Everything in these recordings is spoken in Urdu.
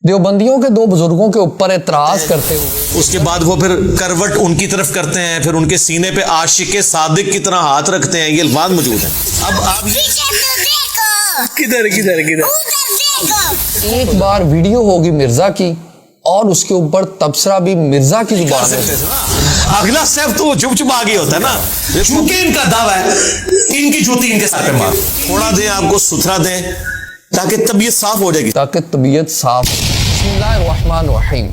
دیوبندیوں کے دو بزرگوں کے اوپر اعتراض کرتے ہوئے اس کے بعد وہ پھر کروٹ ان کی طرف کرتے ہیں، پھر ان کے سینے پہ عاشق صادق کی طرح ہاتھ رکھتے ہیں. یہ الفاظ موجود ہیں. اب آپ کدھر ایک بار ویڈیو ہوگی مرزا کی اور اس کے اوپر تبصرہ بھی مرزا کی زبان میں. اگلا سیف تو وہ چپ چپ آگے ہوتا ہے نا، چونکہ ان کا دعویٰ ہے ان کی جوتی ان کے سر پہ مار. تھوڑا دیں آپ کو ستھرا دیں تاکہ طبیعت صاف ہو جائے گی، تاکہ طبیعت صاف. بسم اللہ الرحمن الرحیم.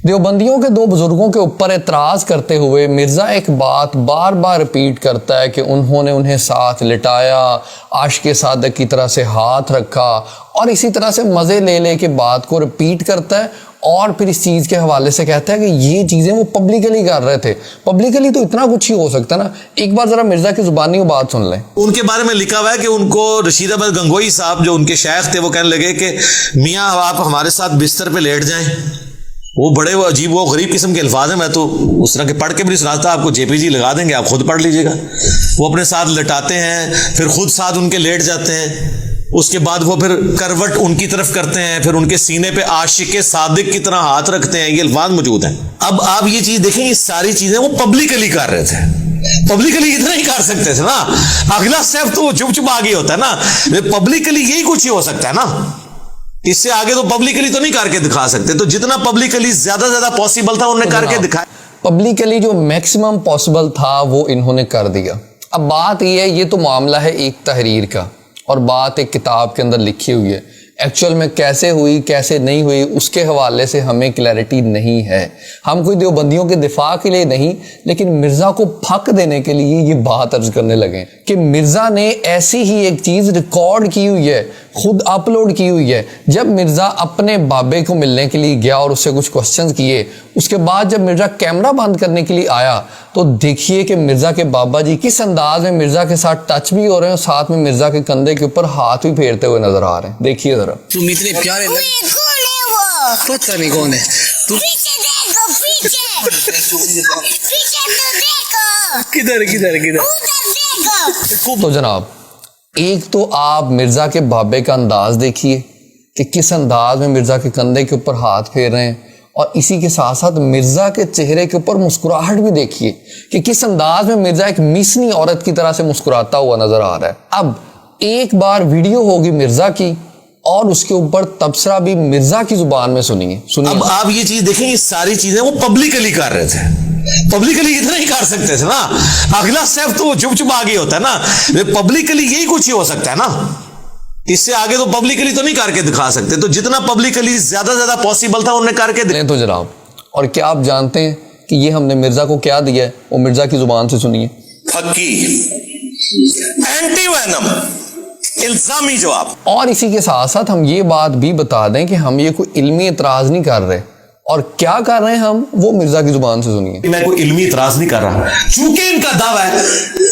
دیوبندیوں کے دو بزرگوں کے اوپر اعتراض کرتے ہوئے مرزا ایک بات بار بار ریپیٹ کرتا ہے کہ انہوں نے انہیں ساتھ لٹایا، عاشق صادق کی طرح سے ہاتھ رکھا، اور اسی طرح سے مزے لے لے کے بات کو ریپیٹ کرتا ہے، اور پھر اس چیز کے حوالے سے کہتا ہے کہ یہ چیزیں وہ پبلکلی کر رہے تھے. پبلکلی تو اتنا کچھ ہی ہو سکتا ہے نا. ایک بار ذرا مرزا کی زبانی وہ بات سن لیں. ان کے بارے میں لکھا ہوا ہے کہ ان کو رشید احمد گنگوئی صاحب جو ان کے شیخ تھے وہ کہنے لگے کہ میاں آپ ہمارے ساتھ بستر پہ لیٹ جائیں. وہ بڑے وہ عجیب وہ غریب قسم کے الفاظ ہیں، میں تو اس طرح کے پڑھ کے بھی نہیں سناتا، آپ کو جے پی جی لگا دیں گے، آپ خود پڑھ لیجیے گا. وہ اپنے ساتھ لٹاتے ہیں، پھر خود ساتھ ان کے لیٹ جاتے ہیں. اس کے بعد وہ پھر کروٹ ان کی طرف کرتے ہیں، پھر ان کے سینے پہ عاشق صادق کی طرح ہاتھ رکھتے ہیں. یہ الفاظ موجود ہیں. اب آپ یہ چیز دیکھیں، یہ ساری چیزیں وہ پبلکلی کر رہے تھے. پبلکلی اتنا ہی کر سکتے تھے نا. اگلا سیف تو وہ چپ چپ آگے ہوتا ہے نا. پبلکلی یہی کچھ ہی ہو سکتا ہے نا. اس سے آگے تو پبلکلی تو نہیں کر کے دکھا سکتے. تو جتنا پبلکلی زیادہ پاسبل تھا انہوں نے کر کے دکھایا. پبلکلی جو میکسیمم پاسبل تھا وہ انہوں نے کر دیا. اب بات یہ ہے، یہ تو معاملہ ہے ایک تحریر کا، اور بات ایک کتاب کے اندر لکھی ہوئی ہے. ایکچوئل میں کیسے ہوئی کیسے نہیں ہوئی اس کے حوالے سے ہمیں کلیئرٹی نہیں ہے. ہم کوئی دیوبندیوں کے دفاع کے لیے نہیں، لیکن مرزا کو پھک دینے کے لیے یہ بات عرض کرنے لگے کہ مرزا نے ایسی ہی ایک چیز ریکارڈ کی ہوئی ہے، خود اپلوڈ کی ہوئی ہے. جب مرزا اپنے بابے کو ملنے کے لیے گیا اور اس سے کچھ کوسچنز کیے، اس کے بعد جب مرزا کیمرہ بند کرنے کے لیے آیا تو دیکھیے کہ مرزا کے بابا جی کس انداز میں مرزا کے ساتھ ٹچ بھی ہو رہے ہیں، اور ساتھ میں مرزا کے کندھے کے اوپر ہاتھ بھی پھیرتے ہوئے نظر آ رہے ہیں. دیکھیے ذرا. تم اتنے پیارے پتہ نہیں کون ہے تو جناب ایک تو آپ مرزا کے بابے کا انداز دیکھیے کہ کس انداز میں مرزا کے کندھے کے اوپر ہاتھ پھیر رہے ہیں، اور اسی کے ساتھ ساتھ مرزا کے چہرے کے اوپر مسکراہٹ بھی دیکھیے کہ کس انداز میں مرزا ایک میسنی عورت کی طرح سے مسکراتا ہوا نظر آ رہا ہے. اب ایک بار ویڈیو ہوگی مرزا کی اور اس کے اوپر تبصرہ بھی مرزا کی زبان میں سنیے. اب آپ یہ چیز دیکھیں، یہ ساری چیزیں وہ پبلکلی کر رہے تھے. پبلکلی اتنا ہی کر سکتے تھے نا. اگلا سیف تو وہ چپ چپ آگے ہوتا ہے نا. پبلکلی یہی کچھ ہی ہو سکتا ہے نا. اس سے آگے تو پبلکلی تو نہیں کر کے دکھا سکتے. تو جتنا پبلکلی زیادہ پاسبل تھا انہوں نے کر کے دکھا. تو جناب، اور کیا آپ جانتے ہیں کہ یہ ہم نے مرزا کو کیا دیا ہے؟ وہ مرزا کی زبان سے سنیے. پھکی اینٹی وینم الزامی جواب. اور اسی کے ساتھ ساتھ ہم یہ بات بھی بتا دیں کہ ہم یہ کوئی علمی اعتراض نہیں کر رہے، اور کیا کر رہے ہیں ہم وہ مرزا کی زبان سے سنیے. میں کوئی علمی اعتراض نہیں کر رہا، چونکہ ان کا دعویٰ ہے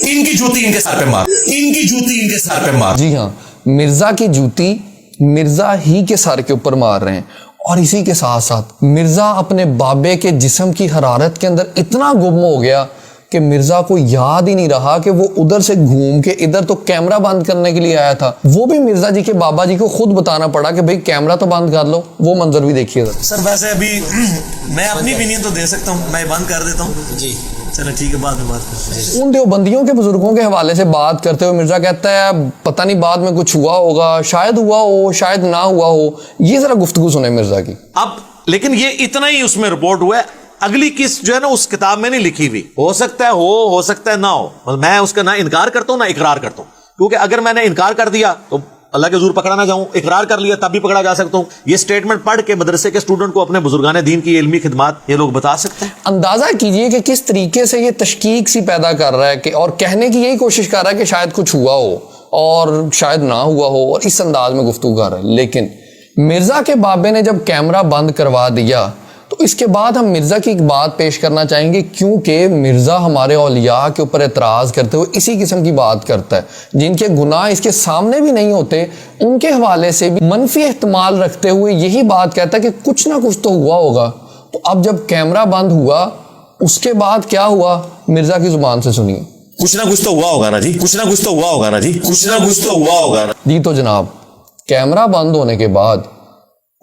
ان کی جوتی ان کے سر پہ مار. ان کی جوتی ان کے سر پہ مار. جی ہاں، مرزا کی جوتی مرزا ہی کے سر کے اوپر مار رہے ہیں. اور اسی کے ساتھ ساتھ مرزا اپنے بابے کے جسم کی حرارت کے اندر اتنا گم ہو گیا کہ مرزا کو یاد ہی نہیں رہا کہ وہ ادھر سے گھوم کے ادھر تو کیمرہ بند کرنے کے لیے آیا تھا. وہ بھی مرزا جی کے بابا جی کو خود بتانا پڑا کہ بھئی کیمرہ تو بند کر لو. وہ منظر بھی دیکھیے ذرا. سر ویسے ابھی میں اپنی opinion تو دے سکتا ہوں، میں بند کر دیتا ہوں. جی چلو ٹھیک ہے، بعد میں بات کرتے ہیں. ان دیوبندیوں کے بزرگوں کے حوالے سے بات کرتے ہوئے مرزا کہتا ہے پتہ نہیں بعد میں کچھ ہوا ہوگا، شاید ہوا ہو شاید نہ ہوا ہو. یہ ذرا گفتگو سنیں مرزا کی. اب لیکن یہ اتنا ہی اس میں رپورٹ ہوا ہے، اگلی قسط جو ہے نا اس کتاب میں نہیں لکھی ہوئی. ہو سکتا ہے ہو سکتا ہے نہ ہو. میں اس کا نہ انکار کرتا ہوں نہ اقرار کرتا ہوں، کیونکہ اگر میں نے انکار کر دیا تو اللہ کے حضور پکڑا نہ جاؤں، اقرار کر لیا تب بھی پکڑا جا سکتا ہوں. یہ سٹیٹمنٹ پڑھ کے مدرسے کے اسٹوڈنٹ کو اپنے بزرگان دین کی علمی خدمات یہ لوگ بتا سکتے ہیں. اندازہ کیجئے کہ کس طریقے سے یہ تشکیک سی پیدا کر رہا ہے کہ اور کہنے کی یہی کوشش کر رہا ہے کہ شاید کچھ ہوا ہو اور شاید نہ ہوا ہو، اور اس انداز میں گفتگو کر رہا ہے. لیکن مرزا کے بابے نے جب کیمرہ بند کروا دیا تو اس کے بعد ہم مرزا کی ایک بات پیش کرنا چاہیں گے، کیونکہ مرزا ہمارے اولیاء کے اوپر اعتراض کرتے ہوئے اسی قسم کی بات کرتا ہے. جن کے گناہ اس کے سامنے بھی نہیں ہوتے ان کے حوالے سے بھی منفی احتمال رکھتے ہوئے یہی بات کہتا ہے کہ کچھ نہ کچھ تو ہوا ہوگا. تو اب جب کیمرہ بند ہوا اس کے بعد کیا ہوا مرزا کی زبان سے سنیے. کچھ نہ کچھ تو ہوا ہوگا نا جی، کچھ نہ کچھ تو ہوا ہوگا نا جی، کچھ نہ کچھ تو ہوا ہوگا نا جی. تو جناب کیمرہ بند ہونے کے بعد